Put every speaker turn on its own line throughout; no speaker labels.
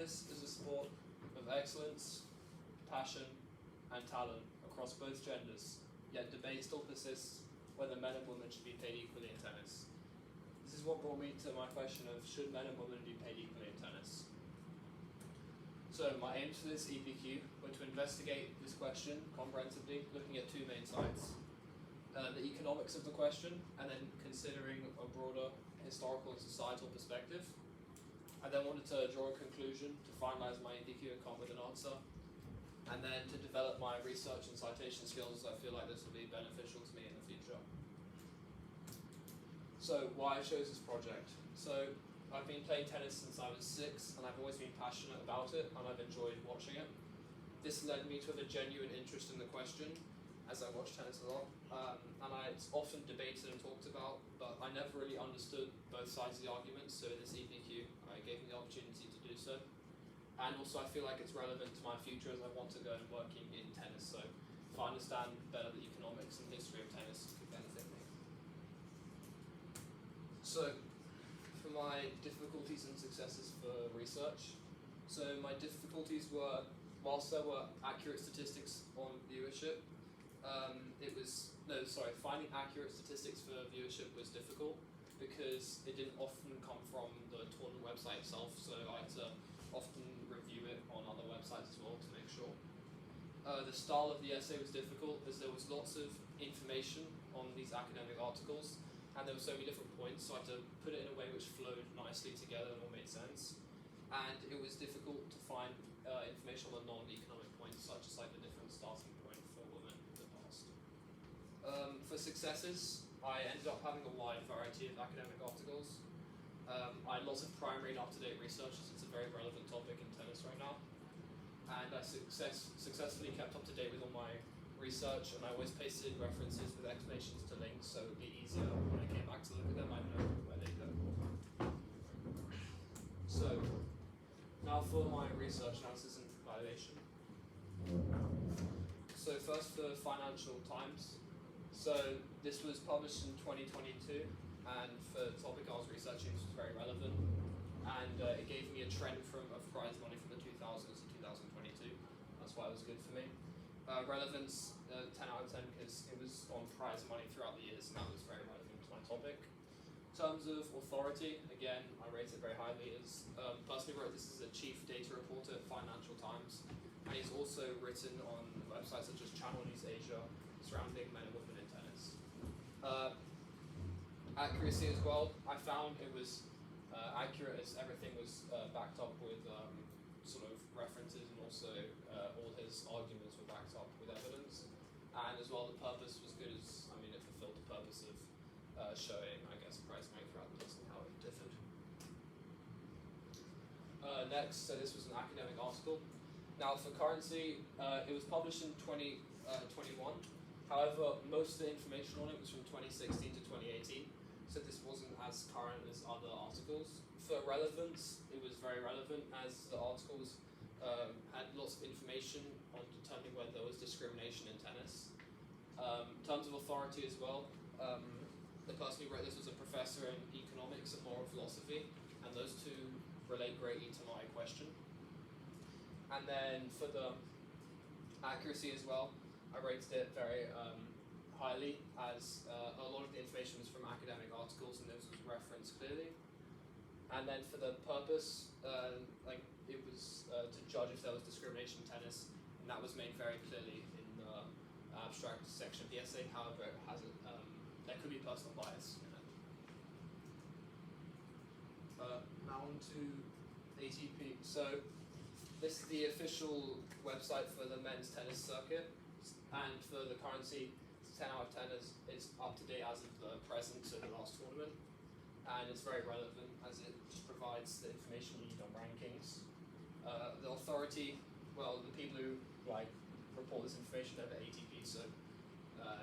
Tennis is a sport of excellence, passion, and talent across both genders, yet debate still persists whether men and women should be paid equally in tennis. This is what brought me to my question of should men and women be paid equally in tennis? So my aims for this EPQ were to investigate this question comprehensively, looking at two main sides. The economics of the question, and then considering a broader historical and societal perspective. I then wanted to draw a conclusion to finalize my EPQ and come with an answer, and then to develop my research and citation skills. I feel like this will be beneficial to me in the future. So why I chose this project. So I've been playing tennis since I was 6, and I've always been passionate about it, and I've enjoyed watching it. This led me to have a genuine interest in the question, as I watch tennis a lot, and it's often debated and talked about, but I never really understood both sides of the argument, so in this EPQ, it gave me the opportunity to do so. And also I feel like it's relevant to my future as I want to go and working in tennis, so if I understand better the economics and history of tennis, it could benefit me. So, for my difficulties and successes for research, so my difficulties were, whilst there were accurate statistics on viewership, finding accurate statistics for viewership was difficult because it didn't often come from the tournament website itself, so I had to often review it on other websites as well to make sure. The style of the essay was difficult as there was lots of information on these academic articles, and there were so many different points, so I had to put it in a way which flowed nicely together and all made sense. And it was difficult to find information on the non-economic points, such as like the different starting point for women in the past. For successes, I ended up having a wide variety of academic articles. I had lots of primary and up-to-date research, as it's a very relevant topic in tennis right now. And I successfully kept up to date with all my research, and I always pasted references with explanations to links, so it would be easier when I came back to look at them, I know where they go. So, now for my research analysis and validation. So first for Financial Times. So this was published in 2022, and for the topic I was researching, this was very relevant. And it gave me a trend of prize money from the 2000s to 2022. That's why it was good for me. Relevance, 10 out of 10, because it was on prize money throughout the years, and that was very relevant to my topic. In terms of authority, again, I rate it very highly. As personally wrote this as a chief data reporter at Financial Times, and he's also written on websites such as Channel News Asia surrounding men and women in tennis. Accuracy as well, I found it was accurate as everything was backed up with sort of references, and also all his arguments were backed up with evidence. And as well, the purpose was good as, it fulfilled the purpose of showing, I guess, price money throughout the years and how it differed. Next, so this was an academic article. Now for currency, it was published in 2021. However, most of the information on it was from 2016 to 2018, so this wasn't as current as other articles. For relevance, it was very relevant as the articles had lots of information on determining whether there was discrimination in tennis. In terms of authority as well, the person who wrote this was a professor in economics and moral philosophy, and those two relate greatly to my question. And then for the accuracy as well, I rated it very highly, as a lot of the information was from academic articles and those was referenced clearly. And then for the purpose, it was to judge if there was discrimination in tennis, and that was made very clearly in the abstract section of the essay. However, it has there could be personal bias in it. Now on to ATP. So this is the official website for the men's tennis circuit, and for the currency, 10 out of 10 is up to date as of the present, so the last tournament, and it's very relevant as it just provides the information you need on rankings. The authority, well, the people who report this information are the ATP, so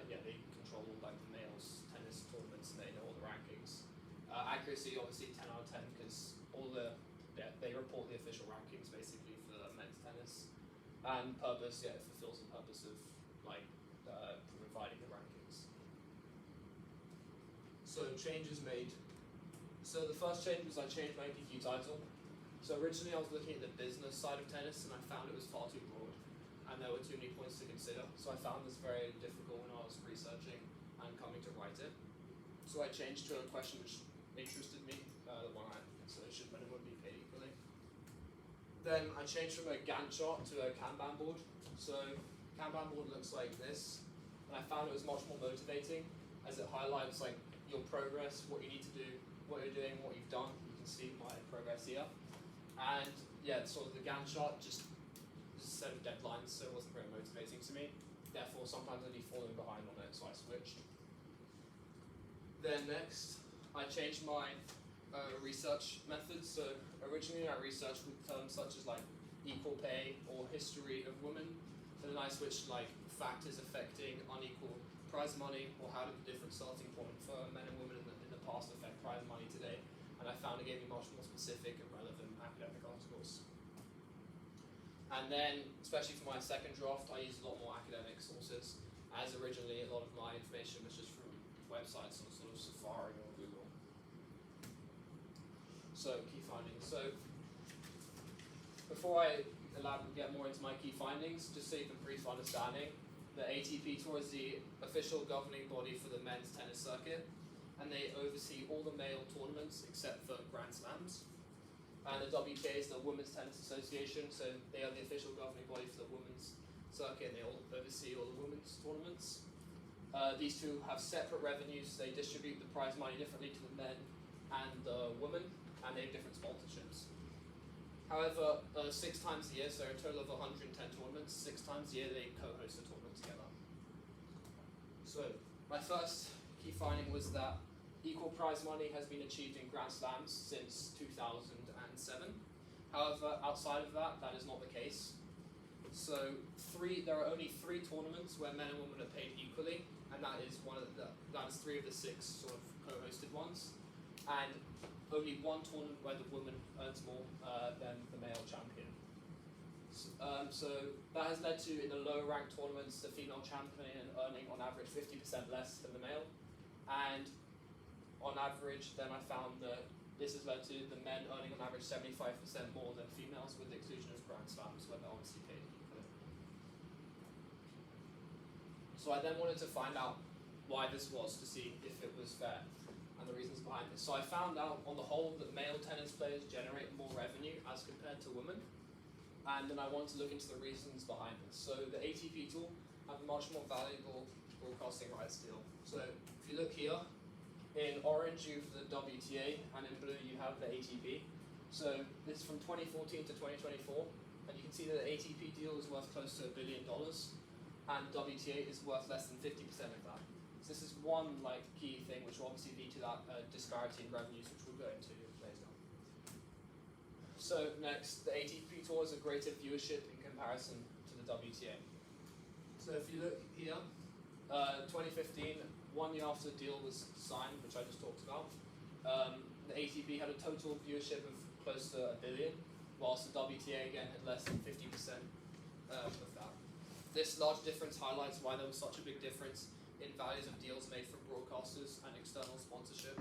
they control the males tennis tournaments and they know all the rankings. Accuracy, obviously 10 out of 10 because they report the official rankings basically for men's tennis. And purpose, it fulfills the purpose of providing the rankings. So changes made. So the first change was I changed my EPQ title. So originally I was looking at the business side of tennis, and I found it was far too broad, and there were too many points to consider. So I found this very difficult when I was researching and coming to write it. So I changed to a question which interested me, the one I so should men and women be paid equally. Then I changed from a Gantt chart to a Kanban board. So Kanban board looks like this, and I found it was much more motivating as it highlights like your progress, what you need to do, what you're doing, what you've done. You can see my progress here. And yeah, sort of the Gantt chart just a set of deadlines, so it wasn't very motivating to me. Therefore, sometimes I'd be falling behind on it, so I switched. Then next, I changed my research methods. So originally I researched with terms such as like equal pay or history of women. And then I switched like factors affecting unequal prize money, or how did the different starting point for men and women in the past affect prize money today. And I found it gave me much more specific and relevant academic articles. And then, especially for my second draft, I used a lot more academic sources, as originally a lot of my information was just from websites on sort of Safari or Google. So, key findings. So, before I get more into my key findings, just so you have a brief understanding, the ATP Tour is the official governing body for the men's tennis circuit, and they oversee all the male tournaments except for Grand Slams. And the WTA is the Women's Tennis Association, so they are the official governing body for the women's circuit, and they all oversee all the women's tournaments. These two have separate revenues. They distribute the prize money differently to the men and the women, and they have different sponsorships. However, 6 times a year, so a total of 110 tournaments, 6 times a year they co-host a tournament together. So, my first key finding was that equal prize money has been achieved in Grand Slams since 2007. However, outside of that, that is not the case. So there are only 3 tournaments where men and women are paid equally, and that is 3 of the 6 sort of co-hosted ones, and only 1 tournament where the woman earns more than the male champion. So that has led to, in the lower ranked tournaments, the female champion earning on average 50% less than the male, and on average, then I found that this has led to the men earning on average 75% more than females, with the exclusion of Grand Slams, where they're obviously paid equally. So I then wanted to find out why this was, to see if it was fair, and the reasons behind this. So I found out, on the whole, that male tennis players generate more revenue as compared to women, and then I wanted to look into the reasons behind this. So the ATP Tour have a much more valuable broadcasting rights deal. So if you look here, in orange you have the WTA, and in blue you have the ATP. So this is from 2014 to 2024, and you can see that the ATP deal is worth close to $1 billion, and WTA is worth less than 50% of that. So this is one key thing which will obviously lead to that disparity in revenues, which we'll go into later. So next, the ATP Tour has a greater viewership in comparison to the WTA. So if you look here, 2015, 1 year after the deal was signed, which I just talked about, the ATP had a total viewership of close to 1 billion, whilst the WTA again had less than 50% of that. This large difference highlights why there was such a big difference in values of deals made from broadcasters and external sponsorship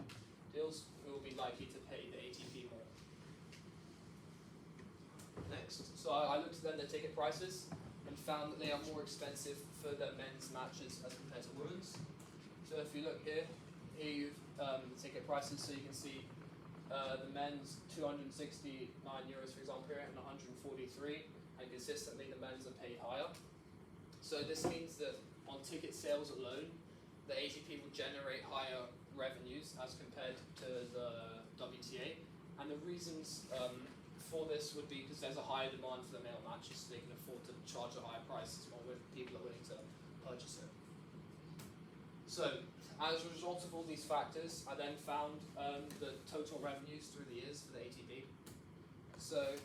deals, who will be likely to pay the ATP more. Next, so I looked at then the ticket prices and found that they are more expensive for the men's matches as compared to women's. So if you look here you've the ticket prices, so you can see the men's €269 for example here, and 143, and consistently the men's are paid higher. So this means that on ticket sales alone, the ATP will generate higher revenues as compared to the WTA, and the reasons for this would be because there's a higher demand for the male matches, so they can afford to charge a higher price as well, when people are willing to purchase it. So, as a result of all these factors, I then found the total revenues through the years for the ATP. So,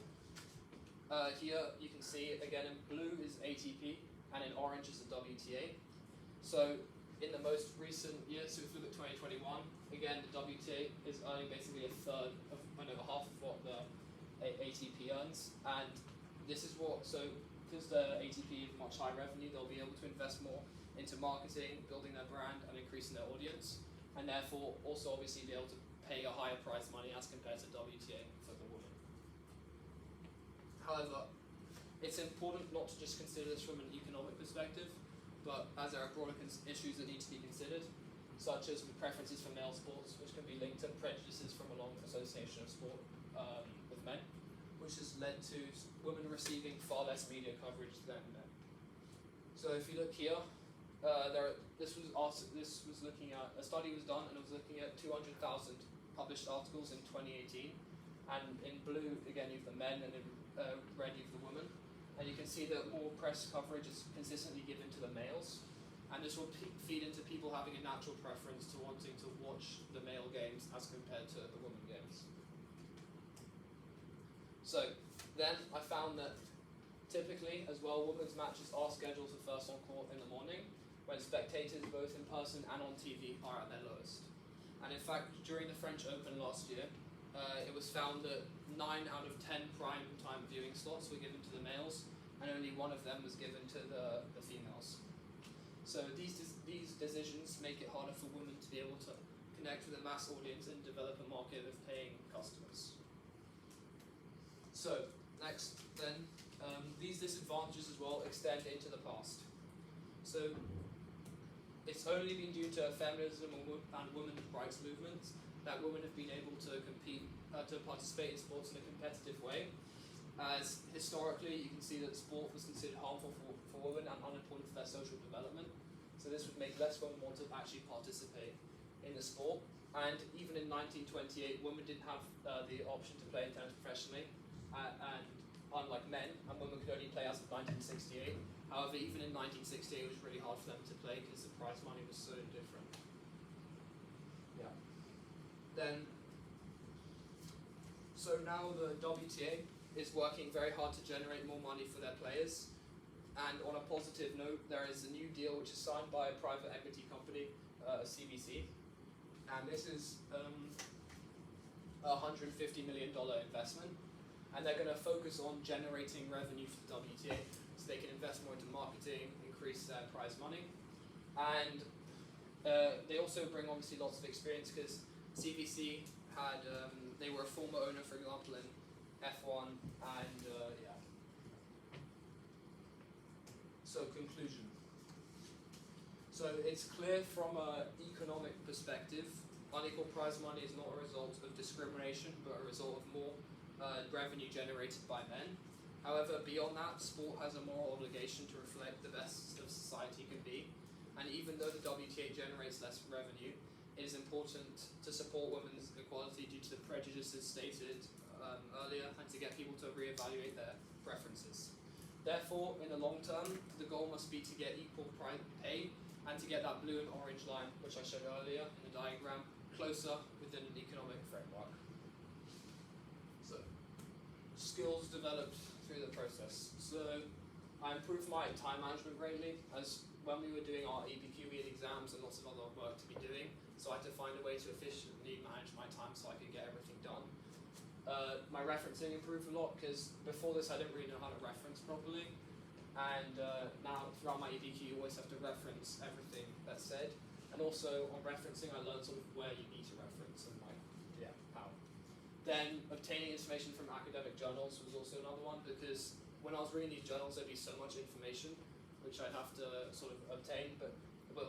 here you can see, again, in blue is ATP, and in orange is the WTA. So, in the most recent years, so if we look at 2021, again, the WTA is earning basically half of what the ATP earns, and this is because the ATP have much higher revenue, they'll be able to invest more into marketing, building their brand, and increasing their audience, and therefore also obviously be able to pay a higher prize money as compared to WTA for the women. However, it's important not to just consider this from an economic perspective, but as there are broader issues that need to be considered, such as preferences for male sports, which can be linked to prejudices from a long association of sport with men, which has led to women receiving far less media coverage than men. So if you look here, this was looking at, a study was done and it was looking at 200,000 published articles in 2018, and in blue again you have the men and in red you have the women, and you can see that more press coverage is consistently given to the males, and this will feed into people having a natural preference to wanting to watch the male games as compared to the women games. So then I found that typically as well women's matches are scheduled for first on court in the morning, when spectators both in person and on TV are at their lowest. And in fact, during the French Open last year, it was found that 9 out of 10 prime time viewing slots were given to the males, and only 1 of them was given to the females. So these decisions make it harder for women to be able to connect with a mass audience and develop a market of paying customers. So next then, these disadvantages as well extend into the past. So it's only been due to feminism and women's rights movements that women have been able to compete, to participate in sports in a competitive way. As historically, you can see that sport was considered harmful for women and unimportant for their social development. So this would make less women want to actually participate in the sport. And even in 1928, women didn't have the option to play tennis professionally, and unlike men, and women could only play as of 1968. However, even in 1968, it was really hard for them to play because the prize money was so different. Yeah. Then, so now the WTA is working very hard to generate more money for their players. And on a positive note, there is a new deal which is signed by a private equity company, CVC. And this is a $150 million investment. And they're going to focus on generating revenue for the WTA, so they can invest more into marketing, increase their prize money. And they also bring obviously lots of experience, because CVC had, they were a former owner, for example, in F1, and yeah. So conclusion. So it's clear from an economic perspective, unequal prize money is not a result of discrimination, but a result of more revenue generated by men. However, beyond that, sport has a moral obligation to reflect the best of society can be. And even though the WTA generates less revenue, it is important to support women's equality due to the prejudices stated earlier, and to get people to reevaluate their preferences. Therefore, in the long term, the goal must be to get equal pay and to get that blue and orange line, which I showed earlier in the diagram, closer within an economic framework. So, skills developed through the process. So, I improved my time management greatly, as when we were doing our EPQ, we had exams and lots of other work to be doing, so I had to find a way to efficiently manage my time so I could get everything done. My referencing improved a lot, because before this I didn't really know how to reference properly, and now throughout my EPQ you always have to reference everything that's said, and also on referencing I learned sort of where you need to reference and like, yeah, how. Then obtaining information from academic journals was also another one, because when I was reading these journals there'd be so much information which I'd have to sort of obtain, but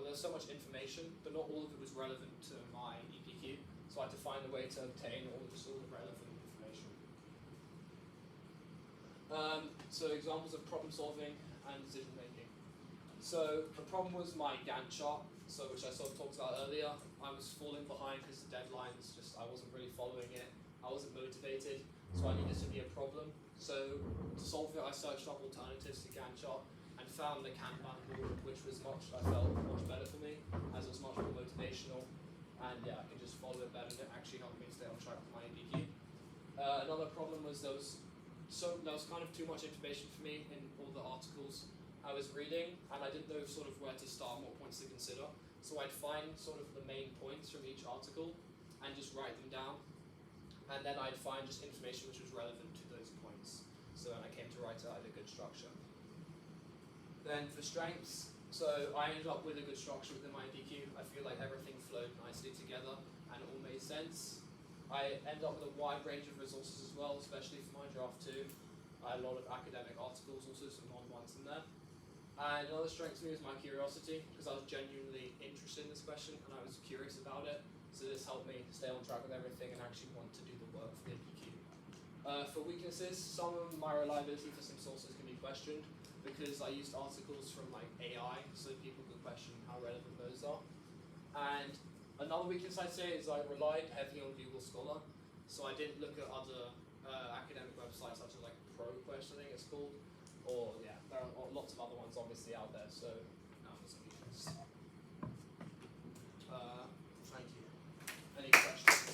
there's so much information, but not all of it was relevant to my EPQ, so I had to find a way to obtain all the relevant information. So examples of problem solving and decision making. So the problem was my Gantt chart, so which I sort of talked about earlier. I was falling behind because the deadlines, I wasn't really following it. I wasn't motivated, so I needed to be a problem. So to solve it, I searched up alternatives to Gantt chart and found the Kanban board, which was I felt much better for me, as it was much more motivational, and yeah, I could just follow it better, and it actually helped me stay on track with my EPQ. Another problem was there was kind of too much information for me in all the articles I was reading, and I didn't know sort of where to start and what points to consider. So I'd find sort of the main points from each article and just write them down, and then I'd find just information which was relevant to those points. So when I came to write it, I had a good structure. Then for strengths, so I ended up with a good structure within my EPQ. I feel like everything flowed nicely together and it all made sense. I ended up with a wide range of resources as well, especially for my draft 2. I had a lot of academic articles, also some non-ones in there. And another strength for me was my curiosity, because I was genuinely interested in this question and I was curious about it. So this helped me stay on track with everything and actually want to do the work for the EPQ. For weaknesses, some of my reliability for some sources can be questioned because I used articles from like AI, so people could question how relevant those are. And another weakness I'd say is I relied heavily on Google Scholar, so I didn't look at other academic websites such as like ProQuest, I think it's called, or yeah, there are lots of other ones obviously out there. So that's a weakness. Thank you. Any questions?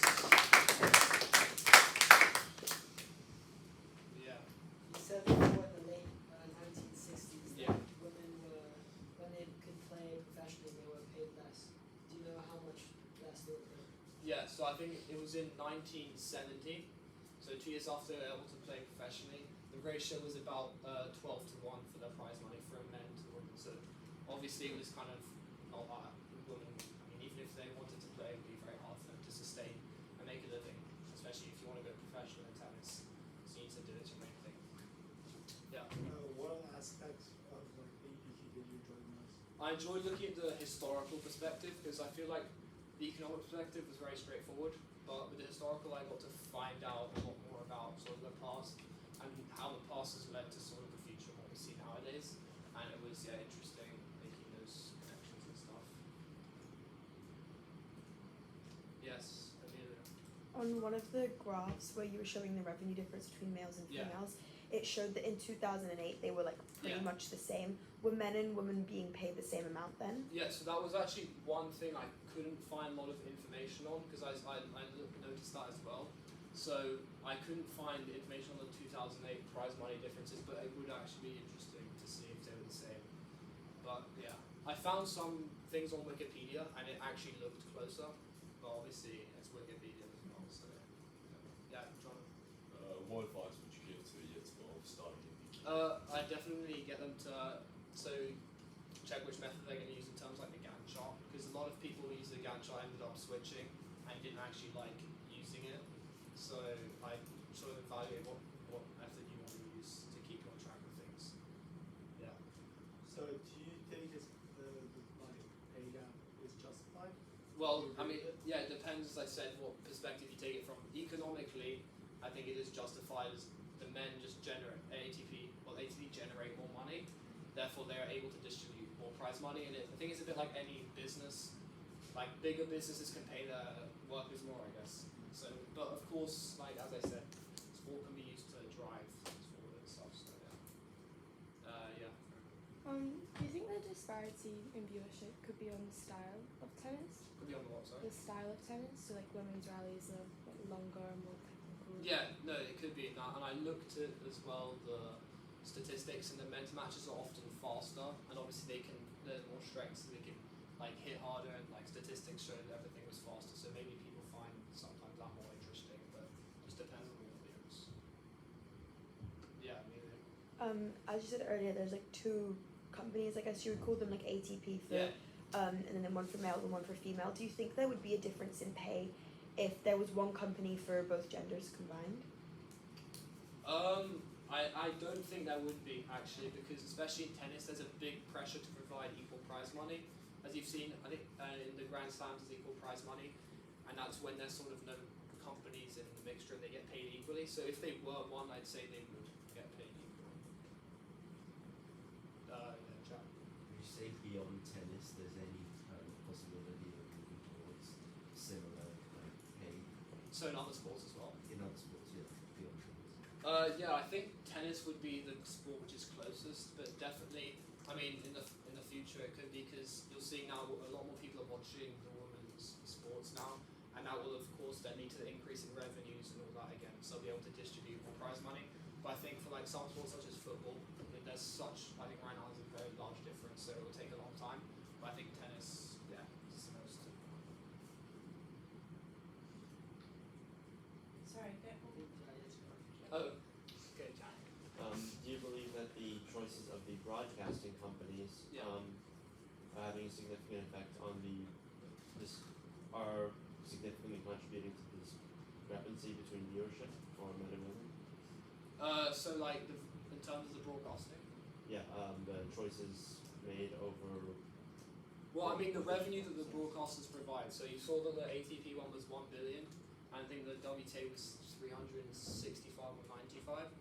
Yeah.
You said before in the late 1960s
Yeah.
that women were, when they could play professionally, they were paid less. Do you know how much less they were paid?
Yeah, so I think it was in 1970, so 2 years after they were able to play professionally. The ratio was about 12 to 1 for their prize money from men to women. So obviously it was kind of not that women, I mean, even if they wanted to play, it would be very hard for them to sustain and make a living, especially if you want to go professional in tennis. So you need to do it to make a thing. Yeah.
What aspects of like APQ did you enjoy most?
I enjoyed looking at the historical perspective because I feel like the economic perspective was very straightforward, but with the historical I got to find out a lot more about sort of the past and how the past has led to sort of the future and what we see nowadays, and it was interesting making those connections and stuff. Yes, Amelia.
On one of the graphs where you were showing the revenue difference between males and
Yeah.
females, it showed that in 2008 they were like pretty
Yeah.
much the same. Were men and women being paid the same amount then?
Yeah, so that was actually one thing I couldn't find a lot of information on because I noticed that as well. So I couldn't find information on the 2008 prize money differences, but it would actually be interesting to see if they were the same. But yeah, I found some things on Wikipedia and it actually looked closer, but obviously it's Wikipedia as well. So yeah, John.
What advice would you give to a year 12 starting EPQ?
I definitely get them to check which method they're going to use in terms like the Gantt chart, because a lot of people who use the Gantt chart ended up switching and didn't actually like using it. So I sort of evaluate what method you want to use to keep you on track with things. Yeah.
So do you think it's the like pay gap is justified?
Well, I mean, yeah, it depends, as I said, what perspective you take it from. Economically, I think it is justified as the men just generate ATP generate more money, therefore they are able to distribute more prize money, and I think it's a bit like any business. Like bigger businesses can pay their workers more, I guess. So, but of course, like as I said, sport can be used to drive forward and stuff. So yeah.
Do you think the disparity in viewership could be on the style of tennis?
Could be on the what, sorry?
The style of tennis, so like women's rallies are like longer and more technical.
Yeah, no, it could be in that. And I looked at as well the statistics, and the men's matches are often faster, and obviously there's more strength, so they can like hit harder, and like statistics show that everything was faster. So maybe people find sometimes that more interesting, but it just depends on the audience. Yeah, maybe.
As you said earlier, there's like two companies, I guess you would call them like ATP for,
Yeah.
and then one for male and one for female. Do you think there would be a difference in pay if there was one company for both genders combined?
I don't think there would be actually, because especially in tennis, there's a big pressure to provide equal prize money. As you've seen, I think in the Grand Slams there's equal prize money, and that's when there's sort of no companies in the mixture and they get paid equally. So if they were one, I'd say they would get paid equally. Yeah, Jack.
Would you say beyond tennis there's any kind of possibility of moving towards similar like pay
So in other sports as well.
in other sports, yeah, beyond tennis?
Yeah, I think tennis would be the sport which is closest, but definitely, I mean, in the future it could be, because you're seeing now a lot more people are watching the women's sports now, and that will of course then lead to the increase in revenues and all that again, so they'll be able to distribute more prize money. But I think for like some sports such as football, there's such, I think right now there's a very large difference, so it will take a long time. But I think tennis, yeah, is the most.
Sorry, go.
Oh, okay, Jack.
Do you believe that the choices of the broadcasting companies
Yeah.
are having a significant effect on are significantly contributing to this discrepancy between viewership for men and women?
So like in terms of the broadcasting.
Yeah, the choices made over.
Well, I mean the revenue that the broadcasters provide. So you saw that the ATP one was 1 billion, and I think the WTA was 365 or 95.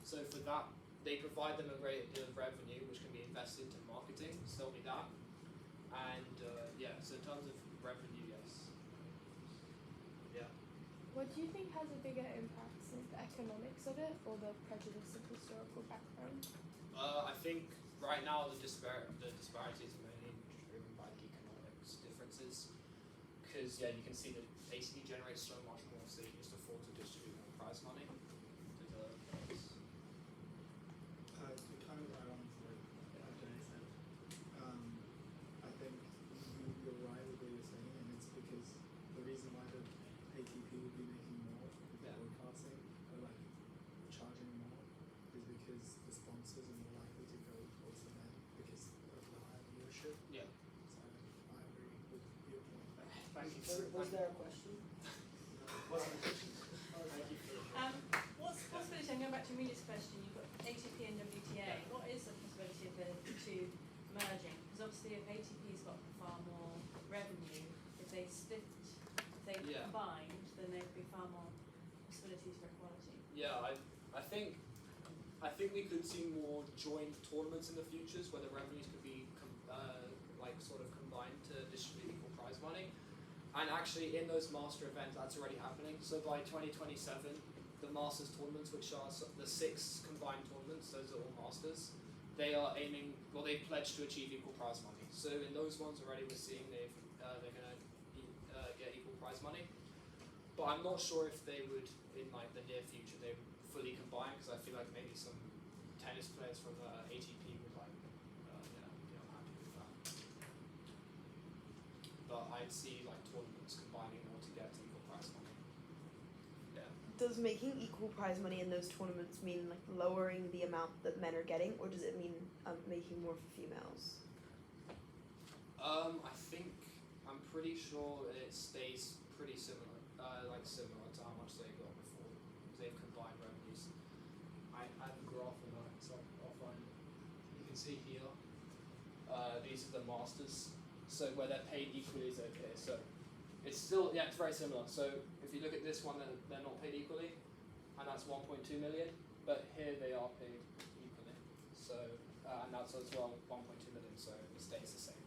So for that, they provide them a great deal of revenue, which can be invested into marketing. So there'll be that, and yeah. So in terms of revenue, yes. Yeah.
What do you think has a bigger impact, the economics of it or the prejudice of historical background?
I think right now the disparities are mainly driven by the economics differences, because yeah, you can see that ATP generates so much more, so they can just afford to distribute more prize money to the players.
To kind of add on to what Jay said, I think you're right with what you're saying, and it's because the reason why the ATP would be making more with
Yeah.
broadcasting, or like charging more, is because the sponsors are more likely to go towards the men because of the higher viewership.
Yeah.
So I agree with your point.
Thank you.
Was there a question?
What's the question?
Thank you for
What's the possibility, I'm going back to Amelie's question, you've got ATP and WTA, what is the possibility of the two merging? Because obviously if ATP's got far more revenue, if they split, if they
Yeah.
combined, then there'd be far more possibilities for equality.
Yeah, I think we could see more joint tournaments in the futures where the revenues could be like sort of combined to distribute equal prize money. And actually, in those master events, that's already happening. So by 2027, the masters tournaments, which are the 6 combined tournaments, those are all masters. They are aiming. Well, they pledged to achieve equal prize money. So in those ones already, we're seeing they're going to get equal prize money. But I'm not sure if they would, in like the near future, they would fully combine, because I feel like maybe some tennis players from the ATP would like, be unhappy with that. But I'd see like tournaments combining all to get equal prize money. Yeah.
Does making equal prize money in those tournaments mean like lowering the amount that men are getting, or does it mean making more for females?
I think I'm pretty sure it stays pretty similar, similar to how much they got before, because they've combined revenues. I have a graph on that, so I'll find it. You can see here, these are the masters. So where they're paid equally is okay. So it's still, yeah, it's very similar. So if you look at this one, they're not paid equally, and that's 1.2 million. But here they are paid equally. So and that's as well 1.2 million. So it stays the same.